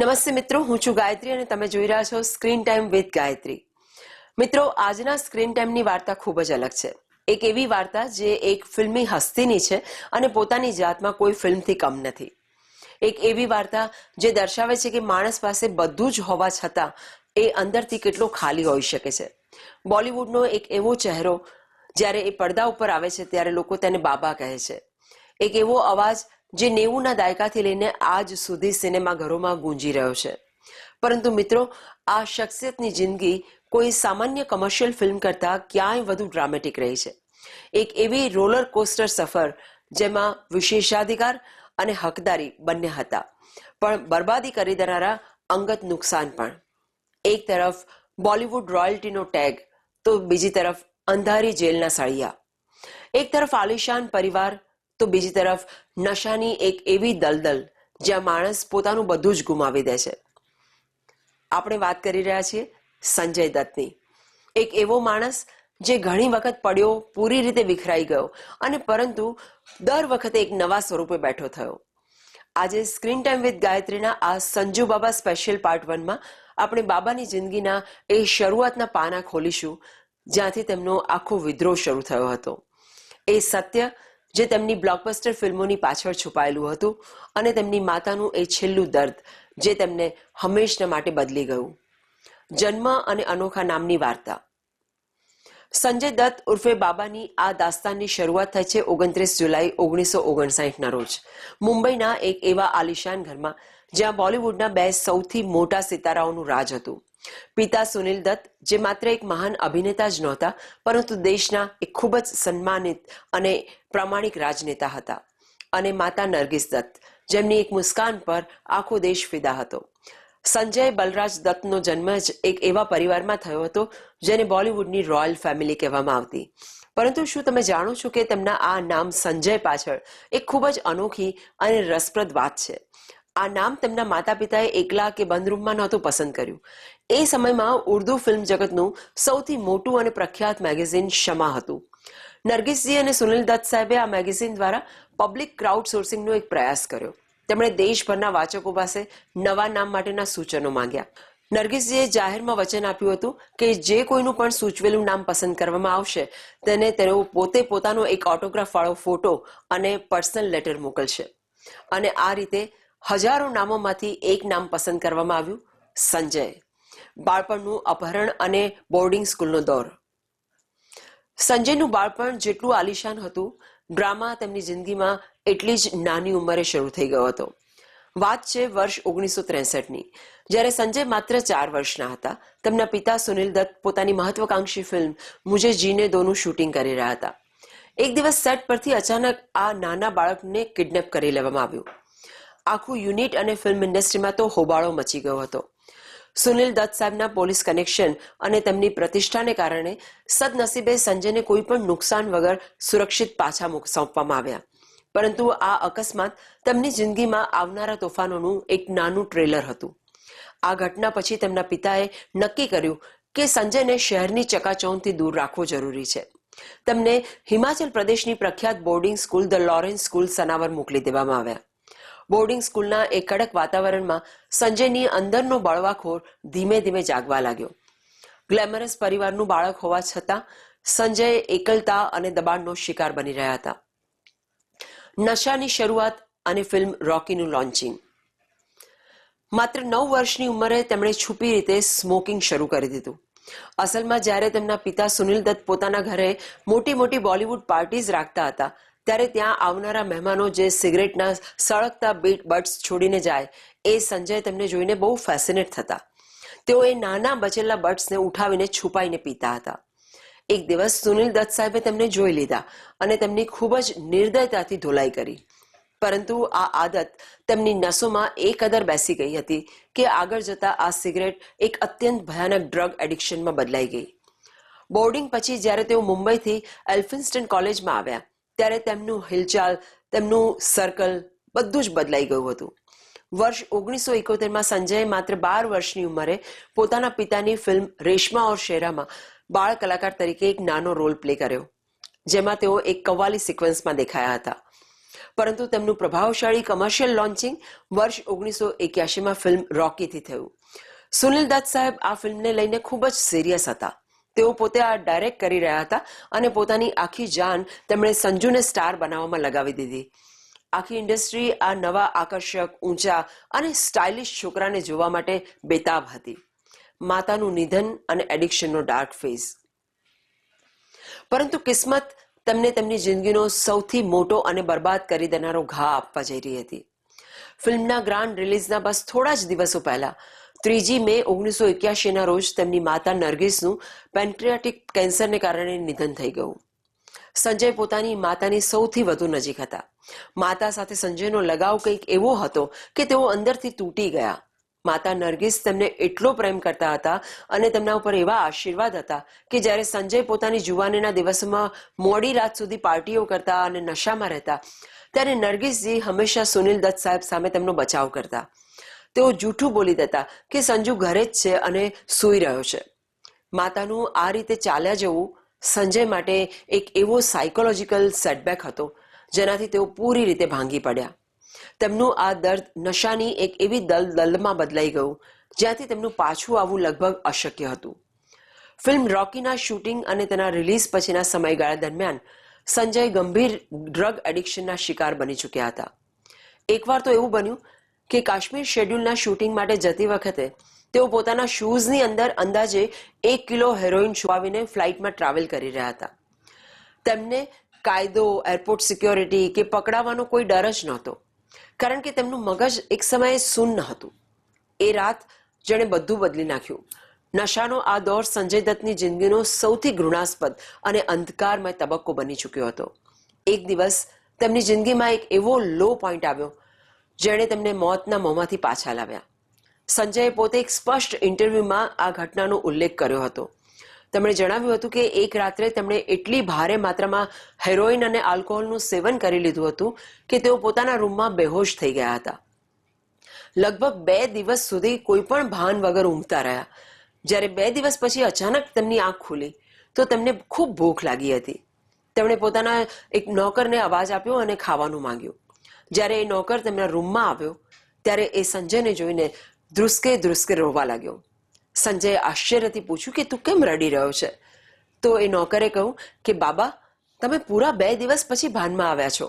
નમસ્તે મિત્રો, હું છું ગાયત્રી અને તમે જોઈ રહ્યા છો સ્ક્રીન ટાઈમ વિથ ગાયત્રી. મિત્રો, આજના સ્ક્રીન ટાઈમની વાર્તા ખૂબ જ અલગ છે. એક એવી વાર્તા જે એક ફિલ્મી હસ્તીની છે અને પોતાની જાતમાં કોઈ ફિલ્મથી કમ નથી. એક એવી વાર્તા જે દર્શાવે છે કે માણસ પાસે બધું જ હોવા છતાં એ અંદરથી કેટલો ખાલી હોઈ શકે છે. બોલિવૂડનો એક એવો ચહેરો જ્યારે એ પડદા ઉપર આવે છે ત્યારે લોકો તેને બાબા કહે છે. એક એવો અવાજ જે 90ના દાયકાથી લઈને આજ સુધી સિનેમાઘરોમાં ગુંજી રહ્યો છે. પરંતુ મિત્રો, આ શખ્સિયતની જિંદગી કોઈ સામાન્ય કમર્શિયલ ફિલ્મ કરતાં ક્યાંય વધુ ડ્રામેટિક રહી છે. એક એવી રોલર કોસ્ટર સફર જેમાં વિશેષાધિકાર અને હકદારી બંને હતા, પણ બરબાદી કરી દેનારા અંગત નુકસાન પણ. એક તરફ બોલિવૂડ રોયલ્ટીનો ટેગ તો બીજી તરફ અંધારી જેલના સળિયા. એક તરફ આલિશાન પરિવાર તો બીજી તરફ નશાની એક એવી દલદલ જ્યાં માણસ પોતાનું બધું જ ગુમાવી દે છે. આપણે વાત કરી રહ્યા છીએ સંજય દત્તની. એક એવો માણસ જે ઘણી વખત પડ્યો, પૂરી રીતે વિખરાઈ ગયો અને પરંતુ દર વખતે એક નવા સ્વરૂપે બેઠો થયો. આજે સ્ક્રીન ટાઈમ વિથ ગાયત્રીના આ સંજુ બાબા સ્પેશિયલ પાર્ટ 1માં આપણે બાબાની જિંદગીના એ શરૂઆતના પાના ખોલીશું જ્યાંથી તેમનો આખો વિદ્રોહ શરૂ થયો હતો. એ સત્ય જે તેમની બ્લોકબસ્ટર ફિલ્મોની પાછળ છુપાયેલું હતું અને તેમની માતાનું એ છેલ્લું દર્દ જે તેમને હંમેશના માટે બદલી ગયું. જન્મ અને અનોખા નામની વાર્તા. સંજય દત્ત ઉર્ફે બાબાની આ દાસ્તાનની શરૂઆત થાય છે 29 જુલાઈ 1959ના રોજ મુંબઈના એક એવા આલિશાન ઘરમાં જ્યાં બોલિવૂડના બે સૌથી મોટા સિતારાઓનું રાજ હતું. પિતા સુનિલ દત્ત જે માત્ર એક મહાન અભિનેતા જ નહોતા પરંતુ દેશના એક ખૂબ જ સન્માનિત અને પ્રામાણિક રાજનેતા હતા, અને માતા નરગિસ દત્ત જેમની એક મુસ્કાન પર આખો દેશ ફિદા હતો. સંજય બલરાજ દત્તનો જન્મ જ એક એવા પરિવારમાં થયો હતો જેને બોલિવૂડની રોયલ ફેમિલી કહેવામાં આવતી. પરંતુ શું તમે જાણો છો કે તેમના આ નામ સંજય પાછળ એક ખૂબ જ અનોખી અને રસપ્રદ વાત છે. આ નામ તેમના માતા પિતાએ એકલા કે બંધ રૂમમાં નહોતું પસંદ કર્યું. એ સમયમાં ઉર્દુ ફિલ્મ જગતનું સૌથી મોટું અને પ્રખ્યાત મેગેઝિન શમા હતું. નરગિસજી અને સુનિલ દત્ત સાહેબે આ મેગેઝિન દ્વારા પબ્લિક ક્રાઉડ સોર્સિંગનો એક પ્રયાસ કર્યો. તેમણે દેશભરના વાચકો પાસે નવા નામ માટેના સૂચનો માંગ્યા. નરગિસજીએ જાહેરમાં વચન આપ્યું હતું કે જે કોઈનું પણ સૂચવેલું નામ પસંદ કરવામાં આવશે તેને તેઓ પોતે પોતાનો એક ઓટોગ્રાફ વાળો ફોટો અને પર્સનલ લેટર મોકલશે. અને આ રીતે હજારો નામોમાંથી એક નામ પસંદ કરવામાં આવ્યું, સંજય. બાળપણનું અપહરણ અને બોર્ડિંગ સ્કૂલનો દોર. સંજયનું બાળપણ જેટલું આલિશાન હતું, ડ્રામા તેમની જિંદગીમાં એટલી જ નાની ઉંમરે શરૂ થઈ ગયો હતો. વાત છે વર્ષ 1963ની, જ્યારે સંજય માત્ર 4 વર્ષના હતા. તેમના પિતા સુનિલ દત્ત પોતાની મહત્વાકાંક્ષી ફિલ્મ મુઝે જીને દોનું શૂટિંગ કરી રહ્યા હતા. એક દિવસ સેટ પરથી અચાનક આ નાના બાળકને કિડનેપ કરી લેવામાં આવ્યું. આખું યુનિટ અને ફિલ્મ ઇન્ડસ્ટ્રીમાં તો હોબાળો મચી ગયો હતો. સુનિલ દત્ત સાહેબના પોલીસ કનેક્શન અને તેમની પ્રતિષ્ઠાને કારણે સદનસીબે સંજયને કોઈ પણ નુકસાન વગર સુરક્ષિત પાછા સોંપવામાં આવ્યા. પરંતુ આ અકસ્માત તેમની જિંદગીમાં આવનારા તોફાનોનું એક નાનું ટ્રેલર હતું. આ ઘટના પછી તેમના પિતાએ નક્કી કર્યું કે સંજયને શહેરની ચકાચૌંધથી દૂર રાખવો જરૂરી છે. તેમને હિમાચલ પ્રદેશની પ્રખ્યાત boarding school the Lawrence school Sanawar મોકલી દેવામાં આવ્યા. બોર્ડિંગ સ્કૂલના એક કડક વાતાવરણમાં સંજયની અંદરનો બળવાખોર ધીમે ધીમે જાગવા લાગ્યો. ગ્લેમરસ પરિવારનું બાળક હોવા છતાં સંજય એકલતા અને દબાણનો શિકાર બની રહ્યા હતા. નશાની શરૂઆત અને ફિલ્મ રોકીનું લોન્ચિંગ. માત્ર 9 વર્ષની ઉંમરે તેમણે છુપી રીતે સ્મોકિંગ શરૂ કરી દીધું. અસલમાં જ્યારે તેમના પિતા સુનિલ દત્ત પોતાના ઘરે મોટી મોટી બોલિવૂડ પાર્ટીઝ રાખતા હતા ત્યારે ત્યાં આવનારા મહેમાનો જે સિગરેટના સળગતા બટ્સ છોડીને જાય એ સંજય તેમને જોઈને બહુ ફેસિનેટ થતા. તેઓ એ નાના બચેલા બટ્સને ઉઠાવીને છુપાઈને પીતા હતા. એક દિવસ સુનિલ દત્ત સાહેબે તેમને જોઈ લીધા અને તેમની ખૂબ જ નિર્દયતાથી ધોલાઈ કરી. પરંતુ આ આદત તેમની નસોમાં એ કદર બેસી ગઈ હતી કે આગળ જતા આ સિગરેટ એક અત્યંત ભયાનક ડ્રગ એડિક્શનમાં બદલાઈ ગઈ. બોર્ડિંગ પછી જ્યારે તેઓ મુંબઈથી એલ્ફિન્સ્ટન કોલેજમાં આવ્યા ત્યારે તેમનું હિલચાલ, તેમનું સર્કલ બધું જ બદલાઈ ગયું હતું. વર્ષ 1971માં સંજયે માત્ર 12 વર્ષની ઉંમરે પોતાના પિતાની ફિલ્મ રેશમા ઓર શેરામાં બાળ કલાકાર તરીકે એક નાનો રોલ પ્લે કર્યો, જેમાં તેઓ એક કવ્વાલી સિક્વન્સમાં દેખાયા હતા. પરંતુ તેમનું પ્રભાવશાળી કમર્શિયલ લોન્ચિંગ વર્ષ 1981માં ફિલ્મ રોકીથી થયું. સુનિલ દત્ત સાહેબ આ ફિલ્મને લઈને ખૂબ જ સિરિયસ હતા. તેઓ પોતે આ ડાયરેક્ટ કરી રહ્યા હતા અને પોતાની આખી જાન તેમણે સંજુને સ્ટાર બનાવવામાં લગાવી દીધી. આખી ઇન્ડસ્ટ્રી આ નવા આકર્ષક, ઊંચા અને સ્ટાઇલિશ છોકરાને જોવા માટે બેતાબ હતી. માતાનું નિધન અને એડિક્શનનો ડાર્ક ફેઝ. પરંતુ કિસ્મત તેમને તેમની જિંદગીનો સૌથી મોટો અને બરબાદ કરી દેનારો ઘા આપવા જઈ રહી હતી. ફિલ્મના ગ્રાન્ડ રિલીઝના બસ થોડા જ દિવસો પહેલા 3 મે 1981ના રોજ તેમની માતા નરગિસનું પેન્ક્રિયાટિક કેન્સરને કારણે નિધન થઈ ગયું. સંજય પોતાની માતાની સૌથી વધુ નજીક હતા. માતા સાથે સંજયનો લગાવ કંઈક એવો હતો કે તેઓ અંદરથી તૂટી ગયા. માતા નરગિસ તેમને એટલો પ્રેમ કરતા હતા અને તેમના ઉપર એવા આશીર્વાદ હતા કે જ્યારે સંજય પોતાની જુવાનીના દિવસોમાં મોડી રાત સુધી પાર્ટીઓ કરતા અને નશામાં રહેતા, ત્યારે નરગિસજી હંમેશા સુનિલ દત્ત સાહેબ સામે તેમનો બચાવ કરતા. તેઓ જૂઠું બોલી દેતા કે સંજુ ઘરે જ છે અને સૂઈ રહ્યો છે. માતાનું આ રીતે ચાલ્યા જવું સંજય માટે એક એવો સાયકોલોજીકલ સેટબેક હતો જેનાથી તેઓ પૂરી રીતે ભાંગી પડ્યા. તેમનું આ દર્દ નશાની એક એવી દલદલમાં બદલાઈ ગયું જ્યાંથી તેમનું પાછું આવવું લગભગ અશક્ય હતું. ફિલ્મ રોકીના શૂટિંગ અને તેના રિલીઝ પછીના સમયગાળા દરમિયાન સંજય ગંભીર ડ્રગ એડિક્શનના શિકાર બની ચૂક્યા હતા. એકવાર તો એવું બન્યું કે કાશ્મીર શેડ્યુલના શૂટિંગ માટે જતી વખતે તેઓ પોતાના શૂઝની અંદર અંદાજે 1 કિલો હેરોઇન છુપાવીને ફ્લાઇટમાં ટ્રાવેલ કરી રહ્યા હતા. તેમને કાયદો, એરપોર્ટ સિક્યોરિટી કે પકડાવાનો કોઈ ડર જ નહોતો, કારણ કે તેમનું મગજ એક સમયે શૂન્ય હતું. એ રાત જેણે બધું બદલી નાખ્યું. નશાનો આ દોર સંજય દત્તની જિંદગીનો સૌથી ઘૃણાસ્પદ અને અંધકારમય તબક્કો બની ચૂક્યો હતો. એક દિવસ તેમની જિંદગીમાં એક એવો લો પોઈન્ટ આવ્યો જેણે તેમને મોતના મોંમાંથી પાછા લાવ્યા. સંજયે પોતે એક સ્પષ્ટ ઇન્ટરવ્યુમાં આ ઘટનાનો ઉલ્લેખ કર્યો હતો. તેમણે જણાવ્યું હતું કે એક રાત્રે તેમણે એટલી ભારે માત્રામાં હેરોઇન અને આલ્કોહોલનું સેવન કરી લીધું હતું કે તેઓ પોતાના રૂમમાં બેહોશ થઈ ગયા હતા. લગભગ 2 દિવસ સુધી કોઈ પણ ભાન વગર ઊંઘતા રહ્યા. જ્યારે 2 દિવસ પછી અચાનક તેમની આંખ ખુલી તો તેમને ખૂબ ભૂખ લાગી હતી. તેમણે પોતાના એક નોકરને અવાજ આપ્યો અને ખાવાનું માંગ્યું. જ્યારે એ નોકર તેમના રૂમમાં આવ્યો ત્યારે એ સંજયને જોઈને ધ્રુસકે રોવા લાગ્યો. સંજયે આશ્ચર્યથી પૂછ્યું કે તું કેમ રડી રહ્યો છે? તો એ નોકરે કહ્યું કે બાબા, તમે પૂરા 2 દિવસ પછી ભાનમાં આવ્યા છો.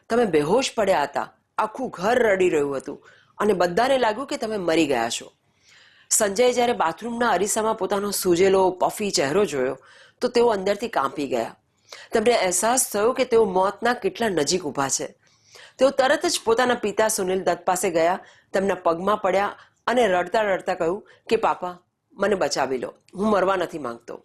તમે બેહોશ પડ્યા હતા. આખું ઘર રડી રહ્યું હતું અને બધાને લાગ્યું કે તમે મરી ગયા છો. સંજયે જ્યારે બાથરૂમના અરીસામાં પોતાનો સૂજેલો પફી ચહેરો જોયો તો તેઓ અંદરથી કાંપી ગયા. તેમને અહેસાસ થયો કે તેઓ મોતના કેટલા નજીક ઊભા છે. તેઓ તરત જ પોતાના પિતા સુનિલ દત્ત પાસે ગયા, તેમના પગમાં પડ્યા અને રડતા રડતા કહ્યું કે પાપા, મને બચાવી લો, હું મરવા નથી માંગતો.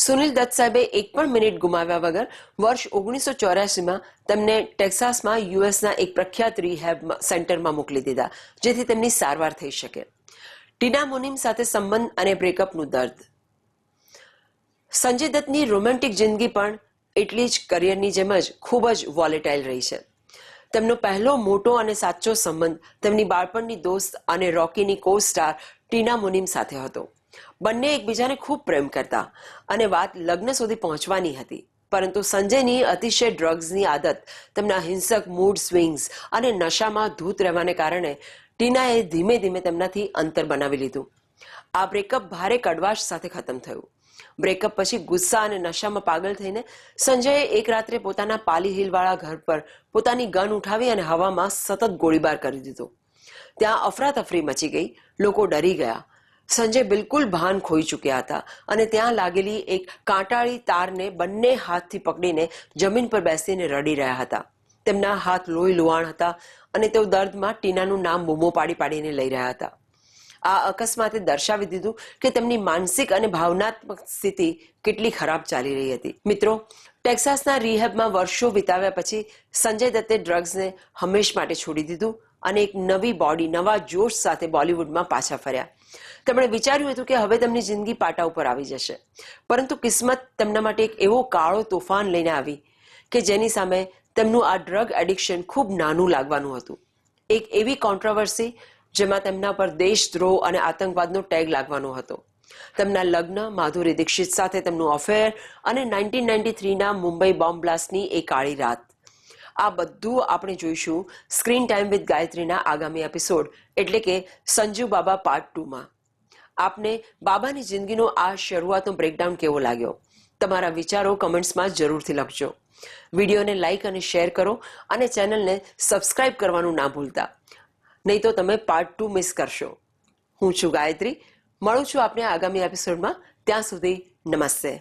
સુનિલ દત્ત સાહેબે એક પણ મિનિટ ગુમાવ્યા વગર વર્ષ 1984માં તેમને ટેક્સાસમાં યુએસના એક પ્રખ્યાત રિહેબ સેન્ટરમાં મોકલી દીધા, જેથી તેમની સારવાર થઈ શકે. ટીના મુનીમ સાથે સંબંધ અને બ્રેકઅપનું દર્દ. સંજય દત્તની રોમેન્ટિક જિંદગી પણ એટલી જ કરિયરની જેમ જ ખૂબ જ વોલેટાઇલ રહી છે. તેમનો પહેલો મોટો અને સાચો સંબંધ તેમની બાળપણની દોસ્ત અને રોકીની કો સ્ટાર ટીના મુનીમ સાથે હતો. બંને એકબીજાને ખૂબ પ્રેમ કરતા અને વાત લગ્ન સુધી પહોંચવાની હતી. પરંતુ સંજયની અતિશય ડ્રગ્સની આદત, તેમના હિંસક મૂડ સ્વિંગ્સ અને નશામાં ધૂત રહેવાને કારણે ટીનાએ ધીમે ધીમે તેમનાથી અંતર બનાવી લીધું. આ બ્રેકઅપ ભારે કડવાશ સાથે ખતમ થયું. બ્રેકઅપ પછી ગુસ્સા અને નશામાં પાગલ થઈને સંજયે એક રાત્રે પોતાના પાલી હિલવાળા ઘર પર પોતાની ગન ઉઠાવી અને હવામાં સતત ગોળીબાર કરી દીધો. ત્યાં અફરાતફરી મચી ગઈ. લોકો ડરી ગયા. સંજય બિલકુલ ભાન ખોઈ ચૂક્યા હતા અને ત્યાં લાગેલી એક કાંટાળી તારને બંને હાથથી પકડીને જમીન પર બેસીને રડી રહ્યા હતા. તેમના હાથ લોહી લુહાણ હતા અને તેઓ દર્દમાં ટીનાનું નામ બૂમો પાડી પાડીને લઈ રહ્યા હતા. આ અકસ્માતે દર્શાવી દીધું કે તેમની માનસિક અને ભાવનાત્મક સ્થિતિ કેટલી ખરાબ ચાલી રહી હતી. મિત્રો, ટેક્સાસના રિહેબમાં વર્ષો વિતાવ્યા પછી સંજય દત્તે ડ્રગ્સને હંમેશ માટે છોડી દીધું અને એક નવી બોડી, નવા જોશ સાથે બોલિવૂડમાં પાછા ફર્યા. તેમણે વિચાર્યું હતું કે હવે તેમની જિંદગી પાટા ઉપર આવી જશે, પરંતુ કિસ્મત તેમના માટે એક એવો કાળો તોફાન લઈને આવી કે જેની સામે તેમનું આ ડ્રગ એડિક્શન ખૂબ નાનું લાગવાનું હતું. એક એવી કોન્ટ્રોવર્સી જેમાં તેમના પર દેશદ્રોહ અને આતંકવાદનો ટેગ લાગવાનો હતો. તેમના લગ્ન, માધુરી દીક્ષિત સાથે તેમનું અફેર અને 1993ના મુંબઈ બોમ્બ બ્લાસ્ટની એ કાળી રાત. આ બધું આપણે જોઈશું સ્ક્રીન ટાઈમ વિથ ગાયત્રીના આગામી એપિસોડ એટલે કે સંજુ બાબા પાર્ટ 2માં. આપને બાબાની જિંદગીનો આ શરૂઆતનો બ્રેકડાઉન કેવો લાગ્યો? તમારા વિચારો કમેન્ટ્સમાં જરૂરથી લખજો. વિડીયોને લાઇક અને શેર કરો અને ચેનલને સબસ્ક્રાઇબ કરવાનું ના ભૂલતા, નહીં તો તમે પાર્ટ 2 મિસ કરશો. હું છું ગાયત્રી, મળું છું આપને આગામી એપિસોડમાં. ત્યાં સુધી નમસ્તે.